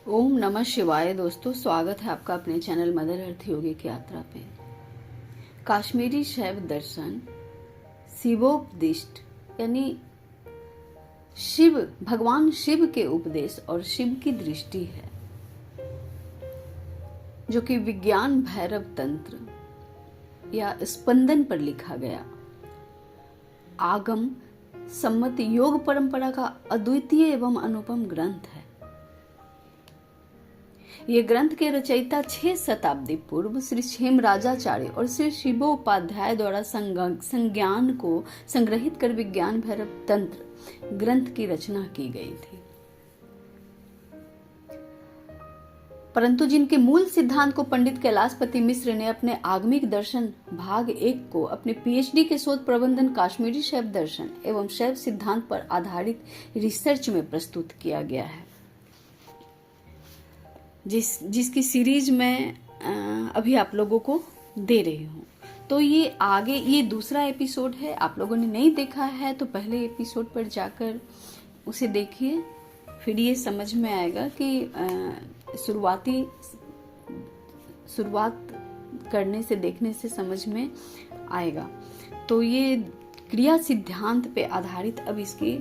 ओम नमः शिवाय। दोस्तों, स्वागत है आपका अपने चैनल मदर अर्थ योगी की यात्रा पे। काश्मीरी शैव दर्शन शिवोपदिष्ट यानी शिव, भगवान शिव के उपदेश और शिव की दृष्टि है, जो कि विज्ञान भैरव तंत्र या स्पंदन पर लिखा गया आगम सम्मत योग परंपरा का अद्वितीय एवं अनुपम ग्रंथ है। ये ग्रंथ के रचयिता 6 शताब्दी पूर्व श्री क्षेमराजाचार्य और श्री शिवोपाध्याय द्वारा संज्ञान को संग्रहित कर विज्ञान भैरव तंत्र ग्रंथ की रचना की गई थी, परंतु जिनके मूल सिद्धांत को पंडित कैलाशपति मिश्र ने अपने आगमिक दर्शन भाग 1 को अपने पीएचडी के शोध प्रबंधन काश्मीरी शैव दर्शन एवं शैव सिद्धांत पर आधारित रिसर्च में प्रस्तुत किया गया है, जिसकी सीरीज मैं अभी आप लोगों को दे रही हूँ। तो ये दूसरा एपिसोड है। आप लोगों ने नहीं देखा है तो पहले एपिसोड पर जाकर उसे देखिए, फिर ये समझ में आएगा कि शुरुआत करने से, देखने से समझ में आएगा। तो ये क्रिया सिद्धांत पे आधारित अब इसकी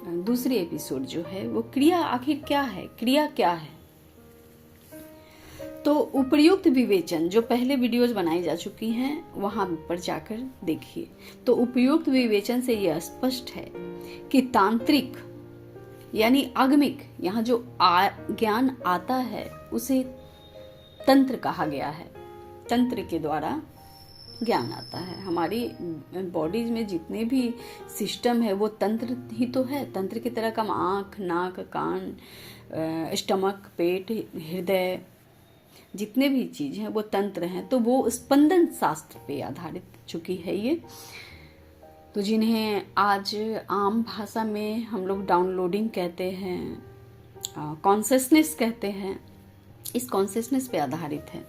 दूसरी एपिसोड जो है वो क्रिया आखिर क्या है, क्रिया क्या है। तो उपर्युक्त विवेचन जो पहले वीडियोस बनाई जा चुकी हैं वहां पर जाकर देखिए। तो उपर्युक्त विवेचन से यह स्पष्ट है कि तांत्रिक यानी आगमिक, यहाँ जो ज्ञान आता है उसे तंत्र कहा गया है। तंत्र के द्वारा ज्ञान आता है। हमारी बॉडीज में जितने भी सिस्टम है वो तंत्र ही तो है। तंत्र की तरह का आँख, नाक, कान, स्टमक, पेट, हृदय, जितने भी चीज हैं वो तंत्र हैं। तो वो स्पंदन शास्त्र पे आधारित चुकी है ये। तो जिन्हें आज आम भाषा में हम लोग डाउनलोडिंग कहते हैं, कॉन्शियसनेस कहते हैं, इस कॉन्शियसनेस पे आधारित है।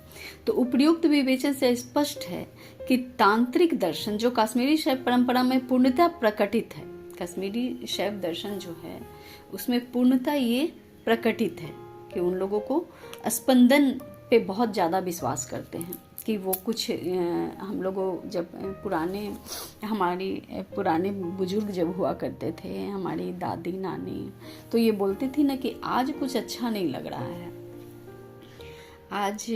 तो उपर्युक्त विवेचन से स्पष्ट है कि तांत्रिक दर्शन जो कश्मीरी शैव परंपरा में पूर्णतः प्रकटित है, कश्मीरी शैव दर्शन जो है उसमें पूर्णतः ये प्रकटित है कि उन लोगों को स्पंदन पे बहुत ज़्यादा विश्वास करते हैं कि वो कुछ हम लोगों जब हमारी पुराने बुजुर्ग जब हुआ करते थे, हमारी दादी नानी, तो ये बोलती थी ना कि आज कुछ अच्छा नहीं लग रहा है, आज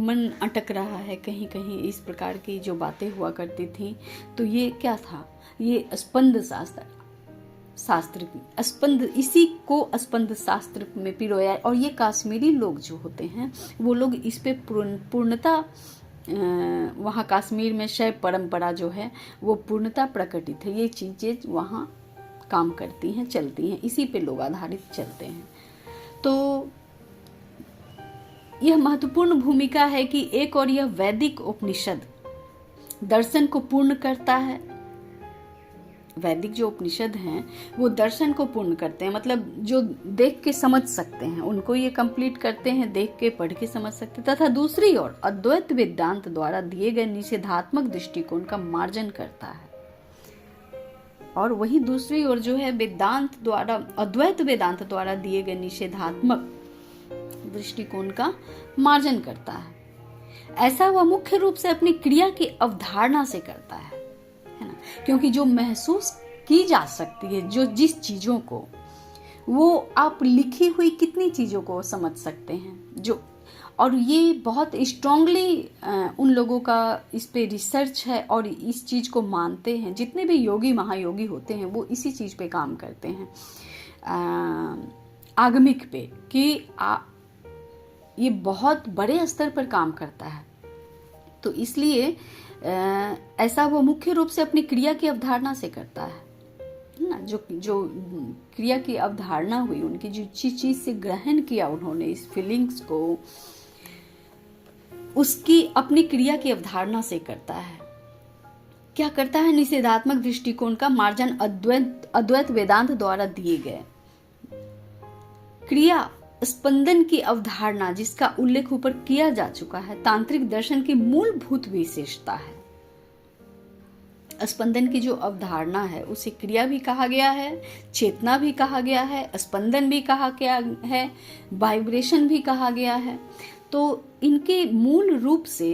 मन अटक रहा है कहीं कहीं, इस प्रकार की जो बातें हुआ करती थी। तो ये क्या था, ये स्पंद शास्त्र, स्पंद, इसी को स्पंद शास्त्र में पिरोया। और ये कश्मीरी लोग जो होते हैं वो लोग इस पे पूर्णता, वहाँ कश्मीर में शैव परंपरा जो है वो पूर्णता प्रकटित है। ये चीजें वहाँ काम करती हैं, चलती हैं, इसी पे लोग आधारित चलते हैं। तो यह महत्वपूर्ण भूमिका है कि एक और यह वैदिक उपनिषद दर्शन को पूर्ण करता है। वैदिक जो उपनिषद हैं वो दर्शन को पूर्ण करते हैं, मतलब जो देख के समझ सकते हैं उनको ये कंप्लीट करते हैं, देख के पढ़ के समझ सकते हैं। तथा दूसरी ओर अद्वैत वेदांत द्वारा दिए गए निषेधात्मक दृष्टिकोण का मार्जन करता है। और वही दूसरी ओर जो है वेदांत द्वारा, अद्वैत वेदांत द्वारा दिए गए निषेधात्मक दृष्टिकोण का मार्जन करता है। ऐसा वह मुख्य रूप से अपनी क्रिया की अवधारणा से करता है ना, क्योंकि जो महसूस की जा सकती है, जो जिस चीजों को, वो आप लिखी हुई कितनी चीजों को समझ सकते हैं जो, और ये बहुत स्ट्रांगली उन लोगों का इस पे रिसर्च है और इस चीज को मानते हैं। जितने भी योगी महायोगी होते हैं वो इसी चीज पे काम करते हैं, आगमिक पे, कि ये बहुत बड़े स्तर पर काम करता है। तो इसलिए ऐसा वो मुख्य रूप से अपनी क्रिया की अवधारणा से करता है ना। जो क्रिया की अवधारणा हुई, उनकी जो चीज से ग्रहण किया उन्होंने इस फीलिंग्स को, उसकी अपनी क्रिया की अवधारणा से करता है। क्या करता है, निषेधात्मक दृष्टिकोण का मार्जन अद्वैत वेदांत द्वारा दिए गए क्रिया स्पंदन की अवधारणा, जिसका उल्लेख ऊपर किया जा चुका है, तांत्रिक दर्शन की मूलभूत विशेषता है। स्पंदन की जो अवधारणा है उसे क्रिया भी कहा गया है, चेतना भी कहा गया है, स्पंदन भी कहा गया है, वाइब्रेशन भी कहा गया है। तो इनके मूल रूप से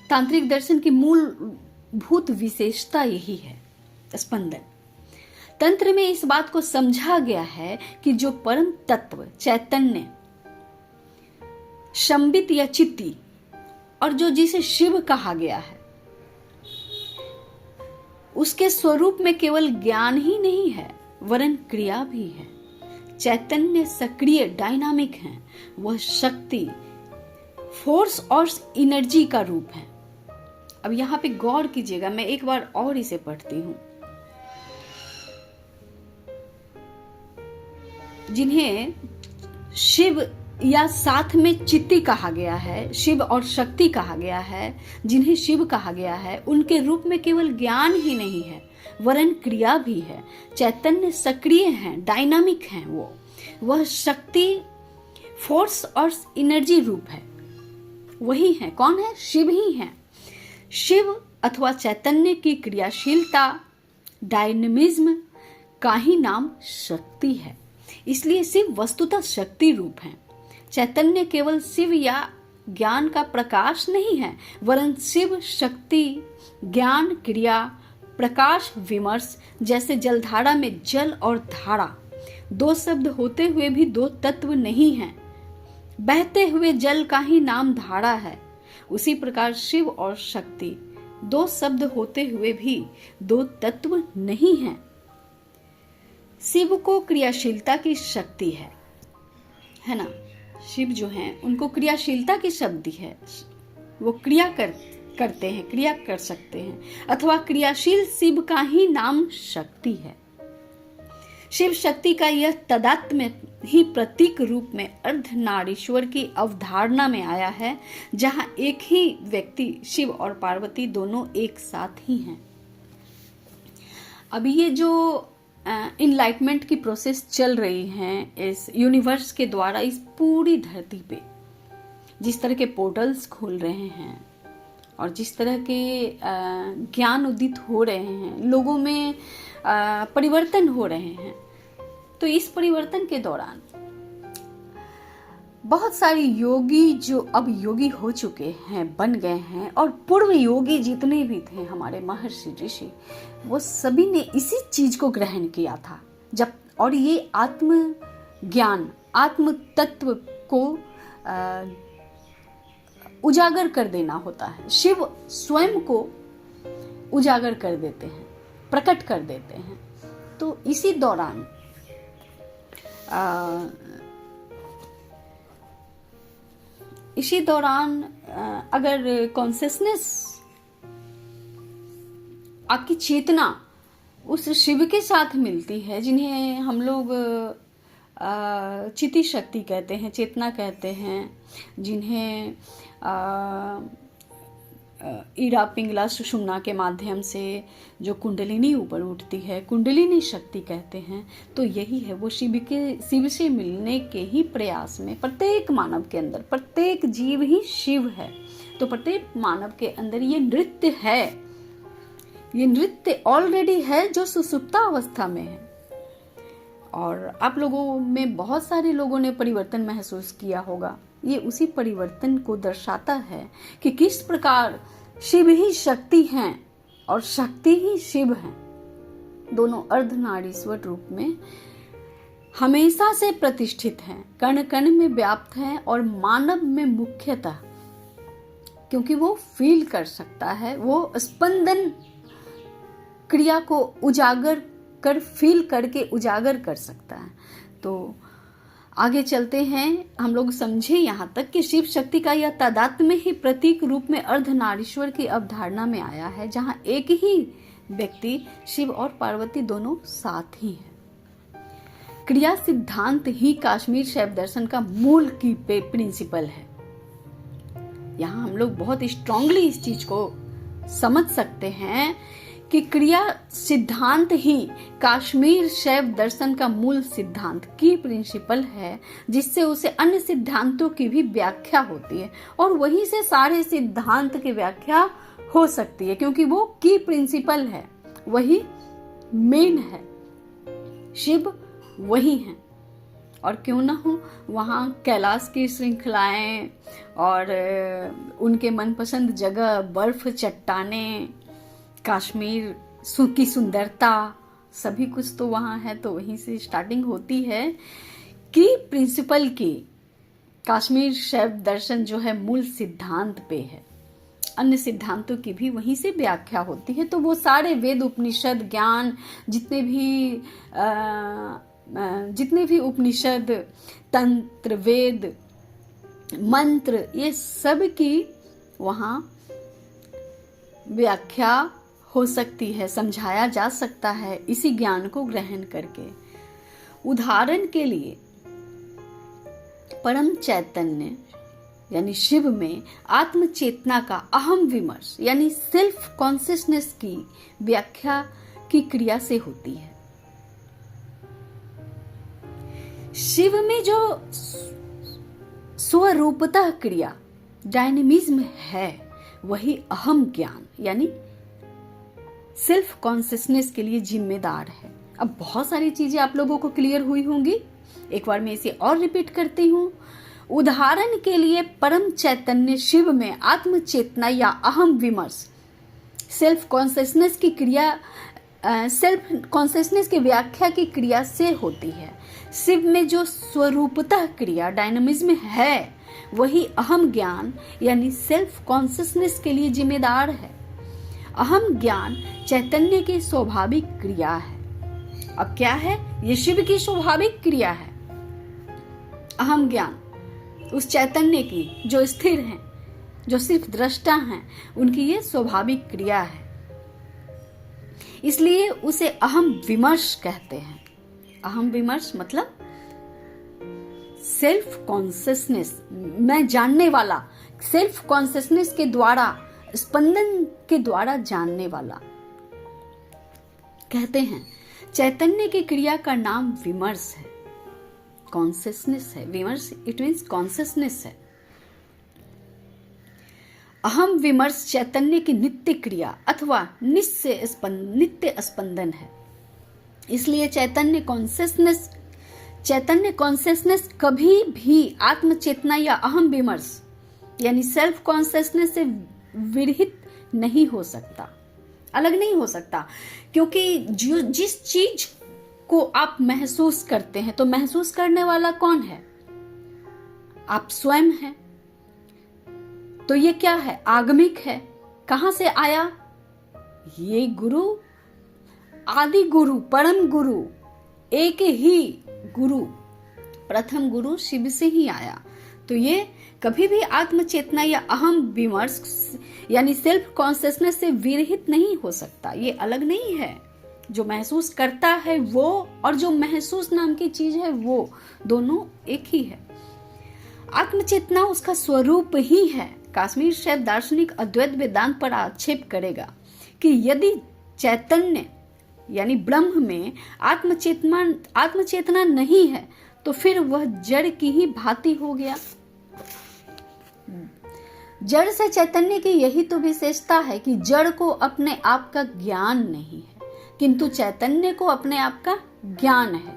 तांत्रिक दर्शन की मूलभूत विशेषता यही है, स्पंदन। तंत्र में इस बात को समझा गया है कि जो परम तत्व चैतन्य, संबित या चित्ती, और जो जिसे शिव कहा गया है, उसके स्वरूप में केवल ज्ञान ही नहीं है वरन क्रिया भी है। चैतन्य सक्रिय डायनामिक है, वह शक्ति, फोर्स और एनर्जी का रूप है। अब यहां पे गौर कीजिएगा, मैं एक बार और इसे पढ़ती हूं। जिन्हें शिव या साथ में चित्ती कहा गया है, शिव और शक्ति कहा गया है, जिन्हें शिव कहा गया है, उनके रूप में केवल ज्ञान ही नहीं है वरन क्रिया भी है। चैतन्य सक्रिय हैं, डायनामिक हैं, वह शक्ति, फोर्स और एनर्जी रूप है। वही है, कौन है? शिव ही है। शिव अथवा चैतन्य की क्रियाशीलता, डायनेमिज्म का ही नाम शक्ति है। इसलिए शिव वस्तुतः शक्ति रूप है। चैतन्य केवल शिव या ज्ञान का प्रकाश नहीं है वरन शिव, शक्ति, ज्ञान, क्रिया, प्रकाश, विमर्श। जैसे जलधारा में जल और धारा दो शब्द होते हुए भी दो तत्व नहीं हैं, बहते हुए जल का ही नाम धारा है। उसी प्रकार शिव और शक्ति दो शब्द होते हुए भी दो तत्व नहीं हैं। शिव को क्रियाशीलता की शक्ति है ना। शिव जो हैं उनको क्रियाशीलता की शक्ति है, वो क्रिया करते हैं, क्रिया कर सकते हैं, अथवा क्रियाशील शिव का ही नाम शक्ति है। शिव शक्ति का यह तदात्म्य ही प्रतीक रूप में अर्धनारीश्वर की अवधारणा में आया है, जहां एक ही व्यक्ति शिव और पार्वती दोनों एक साथ ही हैं। अभी ये जो इनलाइटमेंट की प्रोसेस चल रही है इस यूनिवर्स के द्वारा, इस पूरी धरती पे जिस तरह के पोर्टल्स खुल रहे हैं और जिस तरह के ज्ञान उदित हो रहे हैं, लोगों में परिवर्तन हो रहे हैं, तो इस परिवर्तन के दौरान बहुत सारे योगी जो अब योगी हो चुके हैं, बन गए हैं, और पूर्व योगी जितने भी थे हमारे महर्षि ऋषि, वो सभी ने इसी चीज को ग्रहण किया था। जब और ये आत्म ज्ञान, आत्म तत्व को उजागर कर देना होता है। शिव स्वयं को उजागर कर देते हैं, प्रकट कर देते हैं। तो इसी दौरान अगर कॉन्शियसनेस, आपकी चेतना उस शिव के साथ मिलती है, जिन्हें हम लोग चिति शक्ति कहते हैं, चेतना कहते हैं, जिन्हें ईड़ा, पिंगला, सुषुम्ना के माध्यम से जो कुंडलिनी ऊपर उठती है, कुंडलिनी शक्ति कहते हैं। तो यही है, वो शिव से मिलने के ही प्रयास में प्रत्येक मानव के अंदर, प्रत्येक जीव ही शिव है। तो प्रत्येक मानव के अंदर ये नृत्य है, ये नृत्य ऑलरेडी है जो सुसुप्ता अवस्था में है। और आप लोगों में बहुत सारे लोगों ने परिवर्तन महसूस किया होगा। ये उसी परिवर्तन को दर्शाता है कि किस प्रकार शिव ही शक्ति हैं और शक्ति ही शिव हैं। दोनों अर्धनारीश्वर रूप में हमेशा से प्रतिष्ठित हैं, कण कण में व्याप्त हैं, और मानव में मुख्यतः क्योंकि वो फील कर सकता है, वो स्पंदन क्रिया को उजागर कर, फील करके उजागर कर सकता है। तो आगे चलते हैं, हम लोग समझे यहाँ तक कि शिव शक्ति का यह तादात्म्य ही प्रतीक रूप में अर्धनारीश्वर की अवधारणा में आया है, जहाँ एक ही व्यक्ति शिव और पार्वती दोनों साथ ही हैं। क्रिया सिद्धांत ही कश्मीर शैव दर्शन का मूल की प्रिंसिपल है। यहाँ हम लोग बहुत स्ट्रांगली इस चीज को समझ सकते हैं कि क्रिया सिद्धांत ही कश्मीर शैव दर्शन का मूल सिद्धांत की प्रिंसिपल है, जिससे उसे अन्य सिद्धांतों की भी व्याख्या होती है, और वहीं से सारे सिद्धांत की व्याख्या हो सकती है, क्योंकि वो की प्रिंसिपल है, वही मेन है, शिव वही हैं। और क्यों ना हो, वहाँ कैलाश की श्रृंखलाएं और उनके मनपसंद जगह, बर्फ, चट्टानें, कश्मीर की सुंदरता, सभी कुछ तो वहाँ है। तो वहीं से स्टार्टिंग होती है कि प्रिंसिपल की कश्मीर शैव दर्शन जो है मूल सिद्धांत पे है, अन्य सिद्धांतों की भी वहीं से व्याख्या होती है। तो वो सारे वेद, उपनिषद, ज्ञान, जितने भी उपनिषद, तंत्र, वेद, मंत्र, ये सब की वहाँ व्याख्या हो सकती है, समझाया जा सकता है इसी ज्ञान को ग्रहण करके। उदाहरण के लिए परम चैतन्य यानी शिव में आत्म चेतना का अहम विमर्श यानी सेल्फ कॉन्शियसनेस की व्याख्या की क्रिया से होती है। शिव में जो स्वरूपतः क्रिया, डायनेमिज्म है, वही अहम ज्ञान यानी सेल्फ कॉन्शियसनेस के लिए जिम्मेदार है। अब बहुत सारी चीजें आप लोगों को क्लियर हुई होंगी, एक बार मैं इसे और रिपीट करती हूँ। उदाहरण के लिए परम चैतन्य शिव में आत्म चेतना या अहम विमर्श सेल्फ कॉन्शियसनेस की क्रिया, सेल्फ कॉन्शियसनेस की व्याख्या की क्रिया से होती है। शिव में जो स्वरूपतः क्रिया, डायनामिज्म है, वही अहम ज्ञान यानी सेल्फ कॉन्शियसनेस के लिए जिम्मेदार है। अहम ज्ञान चैतन्य की स्वाभाविक क्रिया है। अब क्या है? ये शिव की स्वाभाविक क्रिया है। अहम ज्ञान उस चैतन्य की जो स्थिर हैं, जो सिर्फ दृष्टा हैं, उनकी ये स्वाभाविक क्रिया है, इसलिए उसे अहम विमर्श कहते हैं। अहम विमर्श मतलब सेल्फ कॉन्शियसनेस, मैं जानने वाला, सेल्फ कॉन्शियसनेस के द्वारा, स्पंदन के द्वारा जानने वाला कहते हैं। चैतन्य की क्रिया का नाम विमर्श है, कॉन्शियसनेस है। विमर्श इट मीन्स कॉन्शियसनेस है। अहम विमर्श चैतन्य की नित्य क्रिया अथवा नित्य स्पंदन है। इसलिए चैतन्य कॉन्शियसनेस कभी भी आत्म चेतना या अहम विमर्श यानी सेल्फ कॉन्शियसनेस से विरहित नहीं हो सकता, अलग नहीं हो सकता, क्योंकि जिस चीज को आप महसूस करते हैं, तो महसूस करने वाला कौन है? आप स्वयं हैं। तो ये क्या है? आगमिक है। कहां से आया? ये गुरु, आदि गुरु, परम गुरु, एक ही गुरु, प्रथम गुरु शिव से ही आया। तो ये कभी भी आत्म चेतना या अहम विमर्श यानी सेल्फ कॉन्शियसनेस से विरहित नहीं हो सकता। ये अलग नहीं है। जो महसूस करता है वो और जो महसूस नाम की चीज है वो दोनों एक ही है। आत्मचेतना उसका स्वरूप ही है। कश्मीर शैव दार्शनिक अद्वैत वेदांत पर आक्षेप करेगा कि यदि चैतन्य यानी ब्रह्म में आत्मचेतना नहीं है तो फिर वह जड़ की ही भांति हो गया। जड़ से चैतन्य की यही तो विशेषता है कि जड़ को अपने आप का ज्ञान नहीं है, किंतु चैतन्य को अपने आप का ज्ञान है।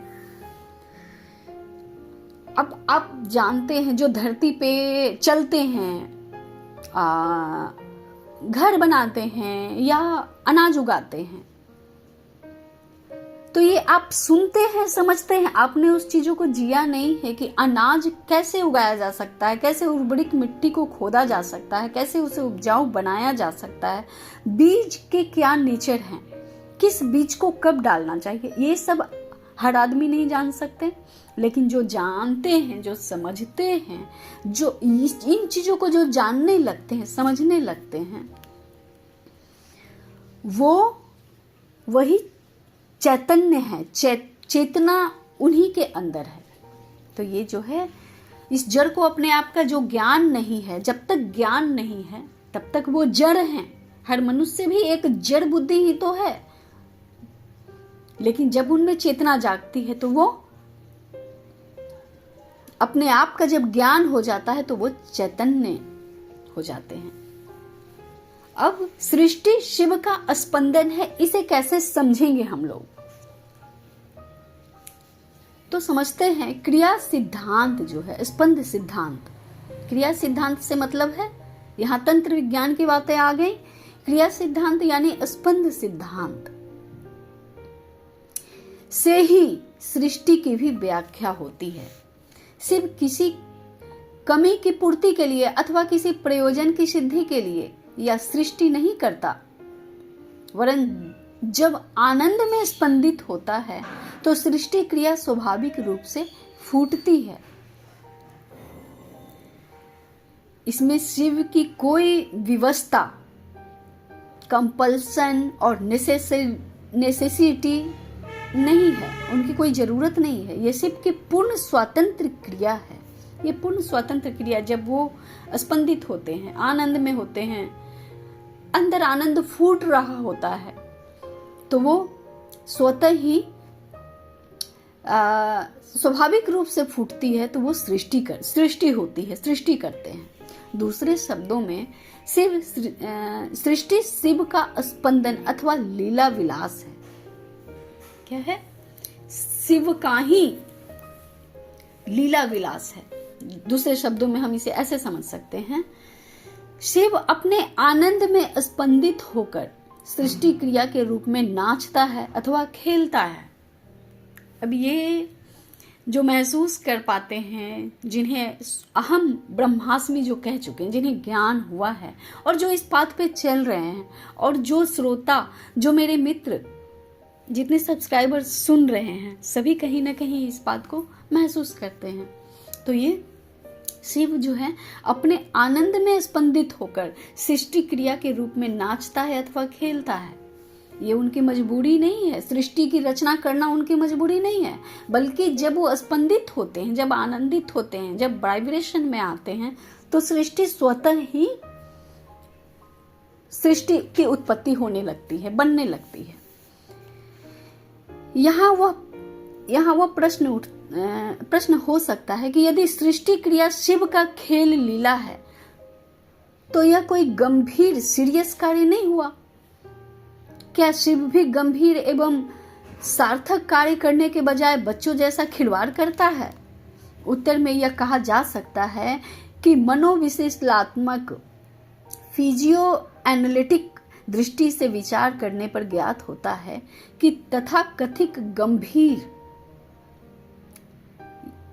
अब आप जानते हैं, जो धरती पे चलते हैं, घर बनाते हैं या अनाज उगाते हैं, तो ये आप सुनते हैं, समझते हैं, आपने उस चीजों को जिया नहीं है कि अनाज कैसे उगाया जा सकता है, कैसे उर्वरिक मिट्टी को खोदा जा सकता है, कैसे उसे उपजाऊ बनाया जा सकता है, बीज के क्या नेचर हैं, किस बीज को कब डालना चाहिए, ये सब हर आदमी नहीं जान सकते। लेकिन जो जानते हैं, जो समझते हैं, जो इन चीजों को जो जानने लगते हैं, समझने लगते हैं, वो वही चैतन्य है। चेतना उन्हीं के अंदर है। तो ये जो है, इस जड़ को अपने आप का जो ज्ञान नहीं है, जब तक ज्ञान नहीं है तब तक वो जड़ हैं। हर मनुष्य भी एक जड़ बुद्धि ही तो है, लेकिन जब उनमें चेतना जागती है तो वो अपने आप का जब ज्ञान हो जाता है तो वो चैतन्य हो जाते हैं। अब सृष्टि शिव का स्पंदन है, इसे कैसे समझेंगे हम लोग? तो समझते हैं क्रिया सिद्धांत जो है, स्पंद सिद्धांत। क्रिया सिद्धांत से मतलब है, यहाँ तंत्र विज्ञान की बातें आ गई। क्रिया सिद्धांत यानी स्पंद सिद्धांत से ही सृष्टि की भी व्याख्या होती है। सिर्फ किसी कमी की पूर्ति के लिए अथवा किसी प्रयोजन की सिद्धि के लिए यह सृष्टि नहीं करता, वरन जब आनंद में स्पंदित होता है तो सृष्टि क्रिया स्वाभाविक रूप से फूटती है। इसमें शिव की कोई व्यवस्था, कंपल्सन और नेसेसिटी नहीं है, उनकी कोई जरूरत नहीं है। ये शिव की पूर्ण स्वतंत्र क्रिया है। ये पूर्ण स्वतंत्र क्रिया, जब वो स्पंदित होते हैं, आनंद में होते हैं, अंदर आनंद फूट रहा होता है, तो वो स्वतः ही स्वाभाविक रूप से फूटती है, तो वो सृष्टि होती है, सृष्टि करते हैं। दूसरे शब्दों में सृष्टि शिव का स्पंदन अथवा लीला विलास है। क्या है? शिव का ही लीला विलास है। दूसरे शब्दों में हम इसे ऐसे समझ सकते हैं, शिव अपने आनंद में स्पंदित होकर सृष्टि क्रिया के रूप में नाचता है अथवा खेलता है। अब ये जो महसूस कर पाते हैं, जिन्हें अहम ब्रह्मास्मि जो कह चुके हैं, जिन्हें ज्ञान हुआ है और जो इस पाथ पे चल रहे हैं, और जो श्रोता, जो मेरे मित्र, जितने सब्सक्राइबर सुन रहे हैं, सभी कहीं ना कहीं इस बात को महसूस करते हैं। तो ये शिव जो है अपने आनंद में स्पंदित होकर सृष्टि क्रिया के रूप में नाचता है अथवा खेलता है। ये उनकी मजबूरी नहीं है, सृष्टि की रचना करना उनकी मजबूरी नहीं है, बल्कि जब वो स्पंदित होते हैं, जब आनंदित होते हैं, जब वाइब्रेशन में आते हैं, तो सृष्टि स्वतः ही सृष्टि की उत्पत्ति होने लगती है, बनने लगती है। यहाँ वह प्रश्न हो सकता है कि यदि सृष्टि क्रिया शिव का खेल लीला है, तो यह कोई गंभीर सीरियस कार्य नहीं हुआ? क्या शिव भी गंभीर एवं सार्थक कार्य करने के बजाय बच्चों जैसा खिलवाड़ करता है? उत्तर में यह कहा जा सकता है कि मनोविश्लेषणात्मक फिजियो एनालिटिक दृष्टि से विचार करने पर ज्ञात होता है कि तथाकथित गंभीर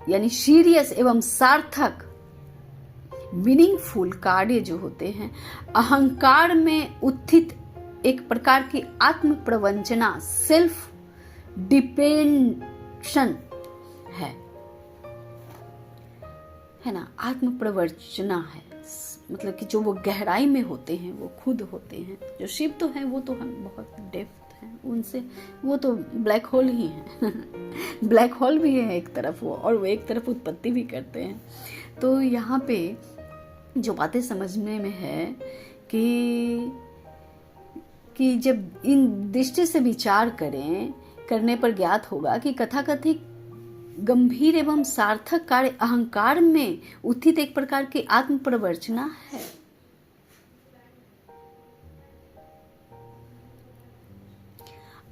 यानी सीरियस एवं सार्थक मीनिंगफुल कार्य जो होते हैं, अहंकार में उत्थित एक प्रकार की आत्म प्रवंचना, सेल्फ डिपेंशन है ना, आत्म प्रवंचना है। मतलब कि जो वो गहराई में होते हैं, वो खुद होते हैं। जो शिव तो हैं, वो तो हम बहुत डेप्थ हैं, उनसे वो तो ब्लैक होल ही हैं। ब्लैक होल भी है एक तरफ वो, और वो एक तरफ उत्पत्ति भी करते हैं। तो यहाँ पे जो बातें समझने में है कि जब इन दृष्टि से विचार करने पर ज्ञात होगा कि कथाकथित गंभीर एवं सार्थक कार्य अहंकार में उत्थित एक प्रकार की आत्म प्रवंचना है।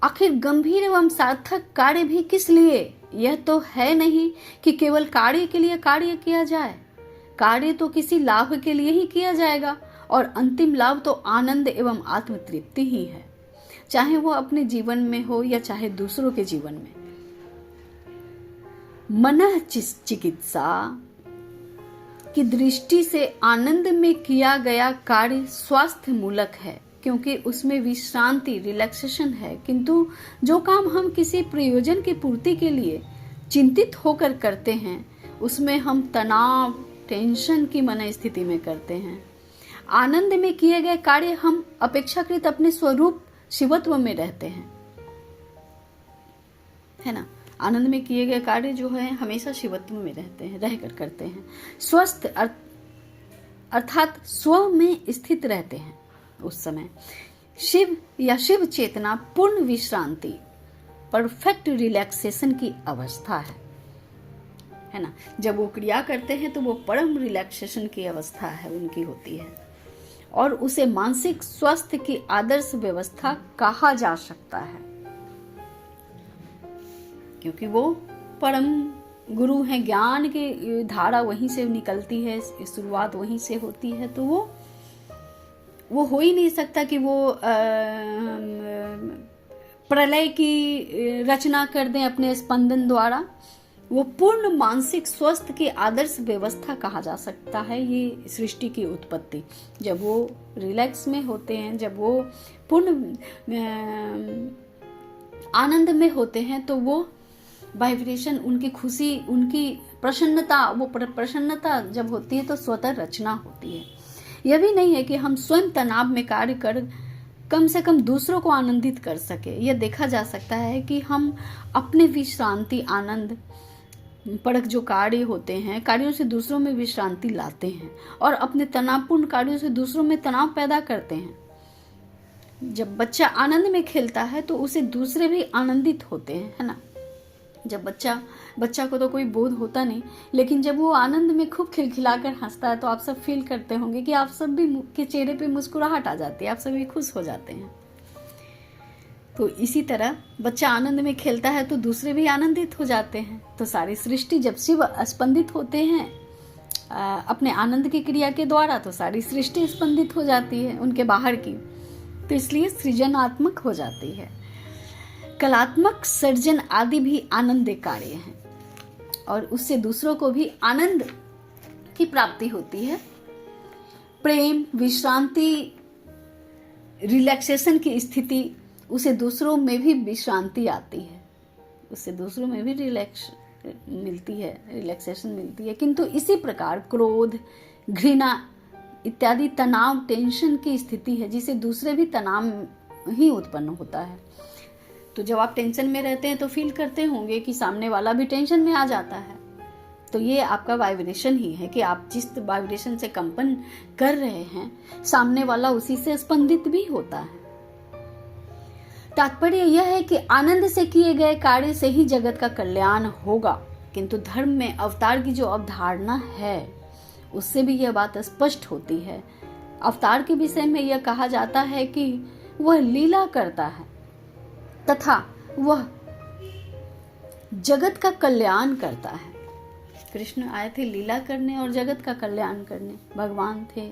आखिर गंभीर एवं सार्थक कार्य भी किस लिए? यह तो है नहीं कि केवल कार्य के लिए कार्य किया जाए। कार्य तो किसी लाभ के लिए ही किया जाएगा, और अंतिम लाभ तो आनंद एवं आत्म तृप्ति ही है, चाहे वो अपने जीवन में हो या चाहे दूसरों के जीवन में। मनः चिकित्सा की दृष्टि से आनंद में किया गया कार्य स्वास्थ्य मूलक है, क्योंकि उसमें विश्रांति, रिलैक्सेशन है। किंतु जो काम हम किसी प्रयोजन की पूर्ति के लिए चिंतित होकर करते हैं, उसमें हम तनाव, टेंशन की मन स्थिति में करते हैं। आनंद में किए गए कार्य हम अपेक्षाकृत अपने स्वरूप शिवत्व में रहते हैं, है ना। आनंद में किए गए कार्य जो है हमेशा शिवत्व में रहते हैं, रहकर करते हैं। स्वस्थ अर्थात स्व में स्थित रहते हैं। उस समय शिव या शिव चेतना पूर्ण विश्रांति, परफेक्ट रिलैक्सेशन की अवस्था है ना। जब वो क्रिया करते हैं तो वो परम रिलैक्सेशन की अवस्था है उनकी होती है। और उसे मानसिक स्वास्थ्य की आदर्श व्यवस्था कहा जा सकता है, क्योंकि वो परम गुरु हैं। ज्ञान की धारा वहीं से निकलती है, शुरुआत वहीं से होती है। तो वो हो ही नहीं सकता कि वो प्रलय की रचना कर दें अपने स्पंदन द्वारा। वो पूर्ण मानसिक स्वास्थ्य की आदर्श व्यवस्था कहा जा सकता है ये सृष्टि की उत्पत्ति। जब वो रिलैक्स में होते हैं, जब वो पूर्ण आनंद में होते हैं, तो वो वाइब्रेशन, उनकी खुशी, उनकी प्रसन्नता, वो प्रसन्नता जब होती है तो स्वतः रचना होती है। यह भी नहीं है कि हम स्वयं तनाव में कार्य कर कम से कम दूसरों को आनंदित कर सके। यह देखा जा सकता है कि हम अपने विश्रांति, आनंद परक जो कार्य होते हैं, कार्यों से दूसरों में विश्रांति लाते हैं और अपने तनावपूर्ण कार्यों से दूसरों में तनाव पैदा करते हैं। जब बच्चा आनंद में खेलता है तो उसे दूसरे भी आनंदित होते हैं, है ना। जब बच्चा को तो कोई बोध होता नहीं, लेकिन जब वो आनंद में खूब खिलखिलाकर हंसता है तो आप सब फील करते होंगे कि आप सब भी के चेहरे पे मुस्कुराहट आ जाती है, आप सभी खुश हो जाते हैं। तो इसी तरह बच्चा आनंद में खेलता है तो दूसरे भी आनंदित हो जाते हैं। तो सारी सृष्टि जब शिव स्पंदित होते हैं अपने आनंद की क्रिया के द्वारा, तो सारी सृष्टि स्पंदित हो जाती है उनके बाहर की। तो इसलिए सृजनात्मक हो जाती है। कलात्मक सर्जन आदि भी आनंद कार्य हैं और उससे दूसरों को भी आनंद की प्राप्ति होती है। प्रेम, विश्रांति, रिलैक्सेशन की स्थिति, उसे दूसरों में भी विश्रांति आती है, उससे दूसरों में भी रिलैक्स मिलती है, रिलैक्सेशन मिलती है। किंतु इसी प्रकार क्रोध, घृणा इत्यादि तनाव, टेंशन की स्थिति है जिसे दूसरे भी तनाव ही उत्पन्न होता है। तो जब आप टेंशन में रहते हैं तो फील करते होंगे कि सामने वाला भी टेंशन में आ जाता है। तो ये आपका वाइब्रेशन ही है कि आप जिस वाइब्रेशन से कंपन कर रहे हैं, सामने वाला उसी से स्पंदित भी होता है। तात्पर्य यह है कि आनंद से किए गए कार्य से ही जगत का कल्याण होगा। किंतु धर्म में अवतार की जो अवधारणा है उससे भी यह बात स्पष्ट होती है। अवतार के विषय में यह कहा जाता है कि वह लीला करता है तथा वह जगत का कल्याण करता है। कृष्ण आए थे लीला करने और जगत का कल्याण करने, भगवान थे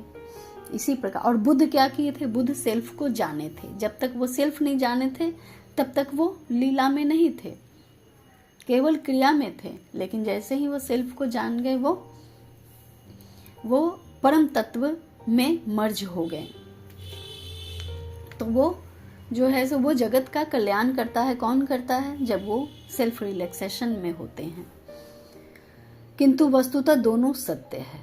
इसी प्रकार। और बुद्ध क्या किए थे? बुद्ध सेल्फ को जाने थे। जब तक वो सेल्फ नहीं जाने थे तब तक वो लीला में नहीं थे, केवल क्रिया में थे। लेकिन जैसे ही वो सेल्फ को जान गए वो परम तत्व में मर्ज हो गए। तो वो जो है सो वो जगत का कल्याण करता है। कौन करता है? जब वो सेल्फ रिलैक्सेशन में होते हैं। किंतु वस्तुतः दोनों सत्य है।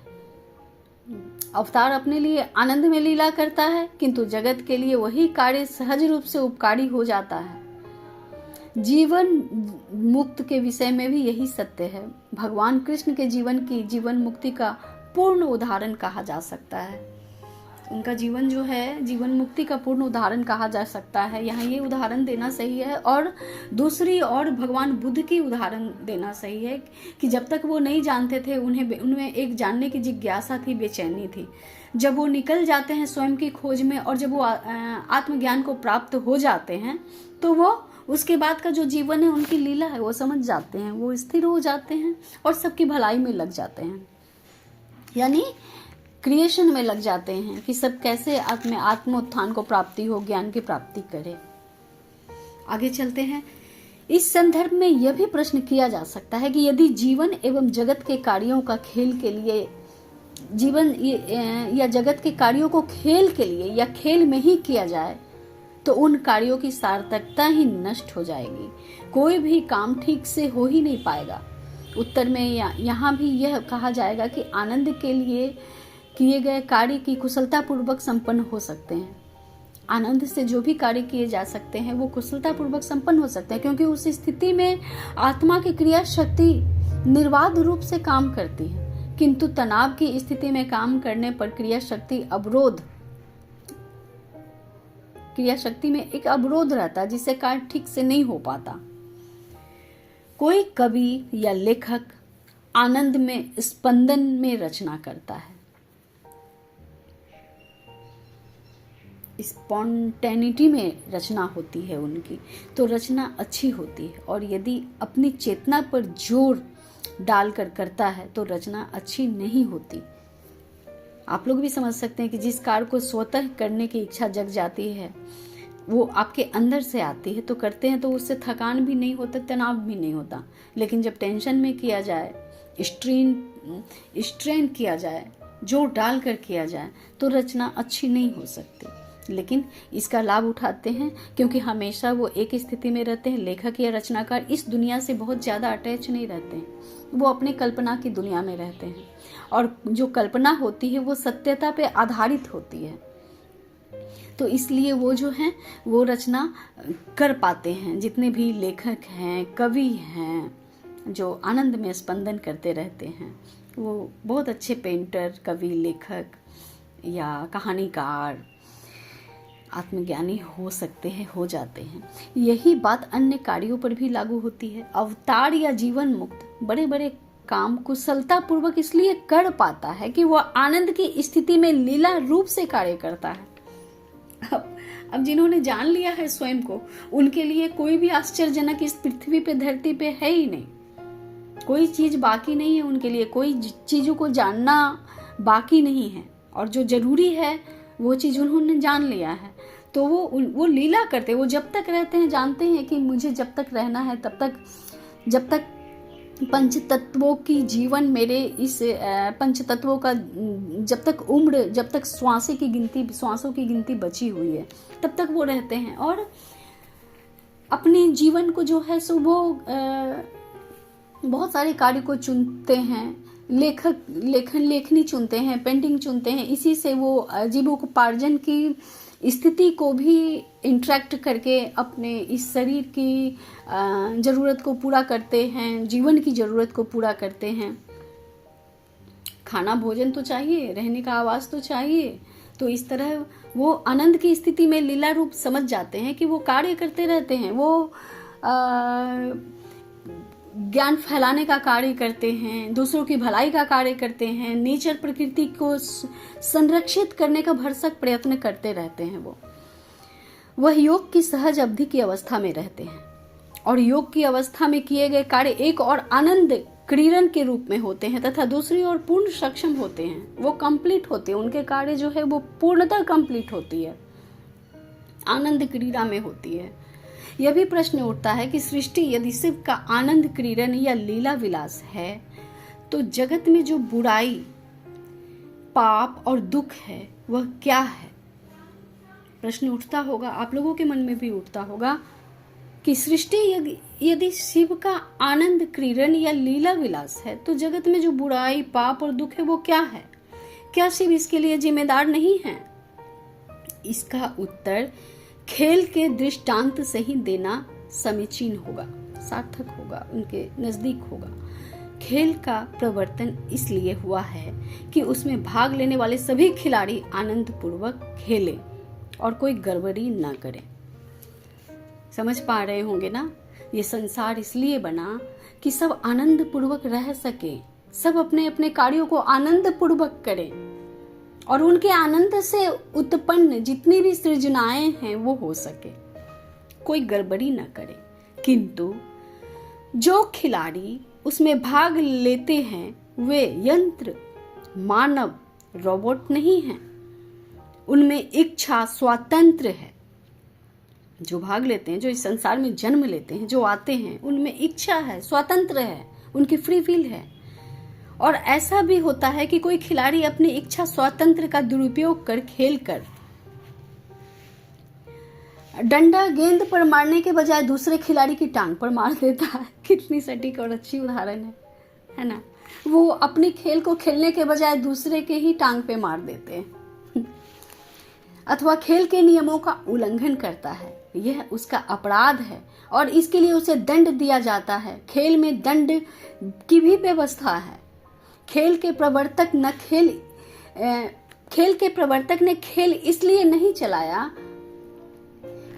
अवतार अपने लिए आनंद में लीला करता है, किंतु जगत के लिए वही कार्य सहज रूप से उपकारी हो जाता है। जीवन मुक्त के विषय में भी यही सत्य है। भगवान कृष्ण के जीवन की जीवन मुक्ति का पूर्ण उदाहरण कहा जा सकता है। उनका जीवन जो है जीवन मुक्ति का पूर्ण उदाहरण कहा जा सकता है। यहाँ ये उदाहरण देना सही है। और दूसरी और भगवान बुद्ध की उदाहरण देना सही है कि जब तक वो नहीं जानते थे उनमें एक जानने की जिज्ञासा थी, बेचैनी थी। जब वो निकल जाते हैं स्वयं की खोज में और जब वो आत्मज्ञान को प्राप्त हो जाते हैं तो वो उसके बाद का जो जीवन है उनकी लीला है वो समझ जाते हैं, वो स्थिर हो जाते हैं और सबकी भलाई में लग जाते हैं, यानी क्रिएशन में लग जाते हैं कि सब कैसे आत्मोत्थान को प्राप्ति हो, ज्ञान की प्राप्ति करे। आगे चलते हैं। इस संदर्भ में यह भी प्रश्न किया जा सकता है कि यदि जीवन एवं जगत के कार्यों का खेल के लिए जीवन या जगत के कार्यों को खेल के लिए या खेल में ही किया जाए तो उन कार्यों की सार्थकता ही नष्ट हो जाएगी, कोई भी काम ठीक से हो ही नहीं पाएगा। उत्तर में यहाँ भी यह कहा जाएगा कि आनंद के लिए किए गए कार्य की कुशलता पूर्वक संपन्न हो सकते हैं। आनंद से जो भी कार्य किए जा सकते हैं वो कुशलता पूर्वक संपन्न हो सकते हैं, क्योंकि उस स्थिति में आत्मा की क्रिया शक्ति निर्बाध रूप से काम करती है। किंतु तनाव की स्थिति में काम करने पर क्रिया शक्ति में एक अवरोध रहता है जिससे कार्य ठीक से नहीं हो पाता। कोई कवि या लेखक आनंद में स्पंदन में रचना करता है, स्पॉन्टेनिटी में रचना होती है उनकी, तो रचना अच्छी होती है। और यदि अपनी चेतना पर जोर डालकर करता है तो रचना अच्छी नहीं होती। आप लोग भी समझ सकते हैं कि जिस कार्य को स्वतः करने की इच्छा जग जाती है, वो आपके अंदर से आती है, तो करते हैं तो उससे थकान भी नहीं होता, तनाव भी नहीं होता। लेकिन जब टेंशन में किया जाए, स्ट्रेन किया जाए, जोर डाल कर किया जाए, तो रचना अच्छी नहीं हो सकती। लेकिन इसका लाभ उठाते हैं क्योंकि हमेशा वो एक स्थिति में रहते हैं। लेखक या रचनाकार इस दुनिया से बहुत ज़्यादा अटैच नहीं रहते हैं, वो अपने कल्पना की दुनिया में रहते हैं। और जो कल्पना होती है वो सत्यता पे आधारित होती है, तो इसलिए वो जो हैं वो रचना कर पाते हैं। जितने भी लेखक हैं, कवि हैं, जो आनंद में स्पंदन करते रहते हैं, वो बहुत अच्छे पेंटर, कवि, लेखक या कहानीकार, आत्मज्ञानी हो सकते हैं, हो जाते हैं। यही बात अन्य कार्यों पर भी लागू होती है। अवतार या जीवन मुक्त बड़े बड़े काम कुशलता पूर्वक इसलिए कर पाता है कि वह आनंद की स्थिति में लीला रूप से कार्य करता है। अब जिन्होंने जान लिया है स्वयं को, उनके लिए कोई भी आश्चर्यजनक इस पृथ्वी पे, धरती पे है ही नहीं। कोई चीज बाकी नहीं है उनके लिए, कोई चीजों को जानना बाकी नहीं है। और जो जरूरी है वो चीज उन्होंने जान लिया है, तो वो लीला करते, वो जब तक रहते हैं जानते हैं कि मुझे जब तक रहना है तब तक, जब तक पंच तत्वों की जीवन मेरे इस पंच तत्वों का जब तक उम्र, जब तक श्वासों की गिनती बची हुई है, तब तक वो रहते हैं। और अपने जीवन को जो है सो वो बहुत सारे कार्य को चुनते हैं। लेखनी चुनते हैं, पेंटिंग चुनते हैं। इसी से वो जीवोपार्जन की स्थिति को भी इंटरेक्ट करके अपने इस शरीर की ज़रूरत को पूरा करते हैं, जीवन की ज़रूरत को पूरा करते हैं। खाना भोजन तो चाहिए, रहने का आवास तो चाहिए। तो इस तरह वो आनंद की स्थिति में लीला रूप समझ जाते हैं कि वो कार्य करते रहते हैं। वो ज्ञान फैलाने का कार्य करते हैं, दूसरों की भलाई का कार्य करते हैं, नेचर, प्रकृति को संरक्षित करने का भरसक प्रयत्न करते रहते हैं। वह योग की सहज अवधि की अवस्था में रहते हैं और योग की अवस्था में किए गए कार्य एक और आनंद क्रीड़न के रूप में होते हैं तथा दूसरी ओर पूर्ण सक्षम होते हैं। वो कंप्लीट होते हैं, उनके कार्य जो है वो पूर्णतः कंप्लीट होती है, आनंद क्रीड़ा में होती है। यह भी प्रश्न उठता है कि सृष्टि यदि शिव का आनंद क्रीड़न या लीला विलास है, तो जगत में जो बुराई, पाप और दुख है वह क्या है? प्रश्न उठता होगा, आप लोगों के मन में भी उठता होगा कि सृष्टि यदि शिव का आनंद क्रीड़न या लीला विलास है, तो जगत में जो बुराई, पाप और दुख है वो क्या है? क्या शिव इसके लिए जिम्मेदार नहीं है? इसका उत्तर खेल के दृष्टांत से ही देना समीचीन होगा, सार्थक होगा, उनके नजदीक होगा। खेल का प्रवर्तन इसलिए हुआ है कि उसमें भाग लेने वाले सभी खिलाड़ी आनंद पूर्वक खेलें और कोई गड़बड़ी ना करें। समझ पा रहे होंगे ना? ये संसार इसलिए बना कि सब आनंद पूर्वक रह सके, सब अपने अपने कार्यों को आनंद पूर्वक करें और उनके आनंद से उत्पन्न जितनी भी सृजनाएं हैं वो हो सके, कोई गड़बड़ी न करे। किंतु जो खिलाड़ी उसमें भाग लेते हैं वे यंत्र, मानव, रोबोट नहीं हैं। उनमें इच्छा स्वातंत्र है। जो भाग लेते हैं, जो इस संसार में जन्म लेते हैं, जो आते हैं, उनमें इच्छा है, स्वतंत्र है, उनकी फ्री विल है। और ऐसा भी होता है कि कोई खिलाड़ी अपनी इच्छा स्वातंत्र का दुरुपयोग कर खेल कर डंडा गेंद पर मारने के बजाय दूसरे खिलाड़ी की टांग पर मार देता है। कितनी सटीक और अच्छी उदाहरण है ना? वो अपने खेल को खेलने के बजाय दूसरे के ही टांग पे मार देते हैं अथवा खेल के नियमों का उल्लंघन करता है। यह उसका अपराध है और इसके लिए उसे दंड दिया जाता है। खेल में दंड की भी व्यवस्था है। खेल के प्रवर्तक ने खेल इसलिए नहीं चलाया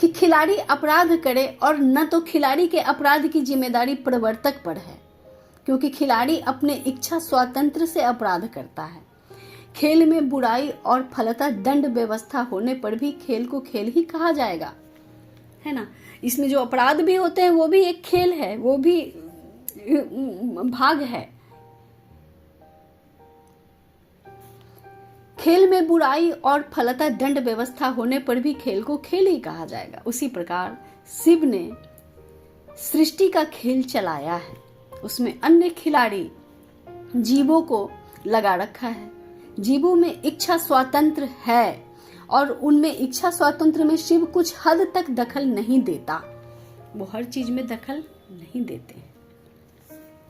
कि खिलाड़ी अपराध करे, और न तो खिलाड़ी के अपराध की जिम्मेदारी प्रवर्तक पर है, क्योंकि खिलाड़ी अपने इच्छा स्वातंत्र से अपराध करता है। खेल में बुराई और फलतः दंड व्यवस्था होने पर भी खेल को खेल ही कहा जाएगा, है ना। इसमें जो अपराध भी होते हैं वो भी एक खेल है, वो भी भाग है। खेल में बुराई और फलतः दंड व्यवस्था होने पर भी खेल को खेल ही कहा जाएगा। उसी प्रकार शिव ने सृष्टि का खेल चलाया है, उसमें अन्य खिलाड़ी जीवों को लगा रखा है। जीवों में इच्छा स्वातंत्र है और उनमें इच्छा स्वातंत्र में शिव कुछ हद तक दखल नहीं देता। वो हर चीज में दखल नहीं देते हैं,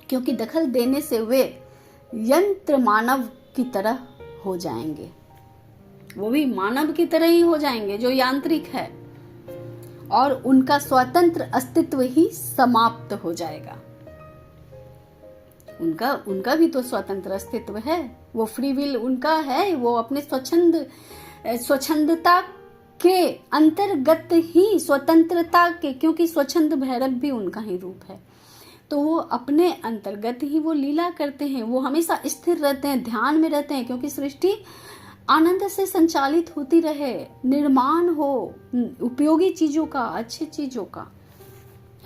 क्योंकि दखल देने से वे यंत्र मानव की तरह हो जाएंगे। वो भी मानव की तरह ही हो जाएंगे जो यांत्रिक है, और उनका स्वतंत्र अस्तित्व ही समाप्त हो जाएगा। उनका भी तो स्वतंत्र अस्तित्व है, वो फ्री विल उनका है, वो अपने स्वच्छंदता के अंतर्गत ही स्वतंत्रता के, क्योंकि स्वच्छंद भैरव भी उनका ही रूप है, तो वो अपने अंतर्गत ही वो लीला करते हैं। वो हमेशा स्थिर रहते हैं, ध्यान में रहते हैं, क्योंकि सृष्टि आनंद से संचालित होती रहे, निर्माण हो उपयोगी चीजों का, अच्छी चीजों का,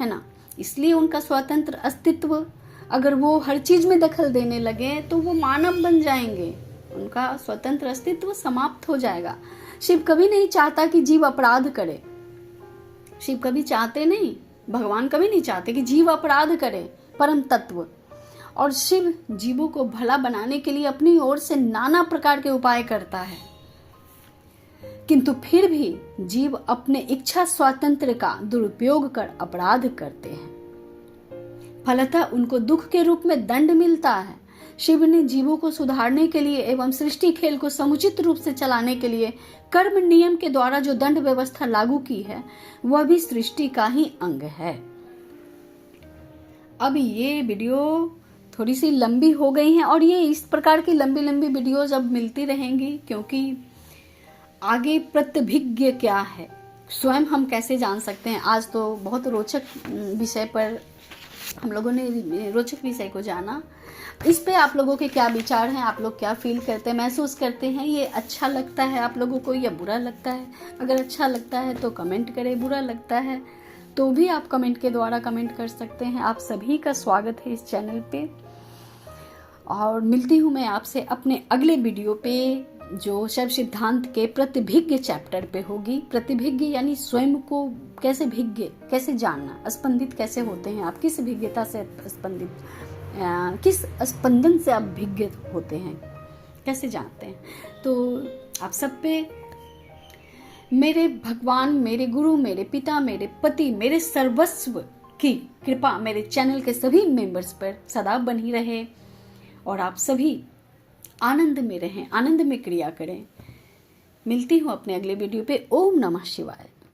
है ना। इसलिए उनका स्वतंत्र अस्तित्व, अगर वो हर चीज में दखल देने लगे तो वो मानव बन जाएंगे, उनका स्वतंत्र अस्तित्व समाप्त हो जाएगा। शिव कभी नहीं चाहता कि जीव अपराध करे, शिव कभी चाहते नहीं, भगवान कभी नहीं चाहते कि जीव अपराध करे, परम तत्व। और शिव जीवों को भला बनाने के लिए अपनी ओर से नाना प्रकार के उपाय करता है, किंतु फिर भी जीव अपने इच्छा स्वातंत्र का दुरुपयोग कर अपराध करते हैं। फलतः उनको दुख के रूप में दंड मिलता है। शिव ने जीवों को सुधारने के लिए एवं सृष्टि खेल को समुचित रूप से चलाने के लिए कर्म नियम के द्वारा जो दंड व्यवस्था लागू की है, वह भी सृष्टि का ही अंग है। अब ये वीडियो थोड़ी सी लंबी हो गई है, और ये इस प्रकार की लंबी लंबी वीडियोज अब मिलती रहेंगी, क्योंकि आगे प्रतिभिज्ञ क्या है, स्वयं हम कैसे जान सकते हैं। आज तो बहुत रोचक विषय पर हम लोगों ने रोचक विषय को जाना। इस पे आप लोगों के क्या विचार हैं, आप लोग क्या फील करते हैं, महसूस करते हैं, ये अच्छा लगता है आप लोगों को या बुरा लगता है। अगर अच्छा लगता है तो कमेंट करें, बुरा लगता है तो भी आप कमेंट के द्वारा कमेंट कर सकते हैं। आप सभी का स्वागत है इस चैनल पे, और मिलती हूँ मैं आपसे अपने अगले वीडियो पे, जो शैव सिद्धांत के प्रतिभिज्ञ चैप्टर पे होगी। प्रतिभिज्ञ यानी स्वयं को कैसे भिज्ञ, कैसे जानना, स्पंदित कैसे होते हैं आप, किस भिज्ञता से स्पंदित, किस स्पंदन से आप भिज्ञ होते हैं, कैसे जानते हैं। तो आप सब पे मेरे भगवान, मेरे गुरु, मेरे पिता, मेरे पति, मेरे सर्वस्व की कृपा मेरे चैनल के सभी मेंबर्स पर सदा बनी रहे, और आप सभी आनंद में रहें, आनंद में क्रिया करें। मिलती हूँ अपने अगले वीडियो पे। ओम नमः शिवाय।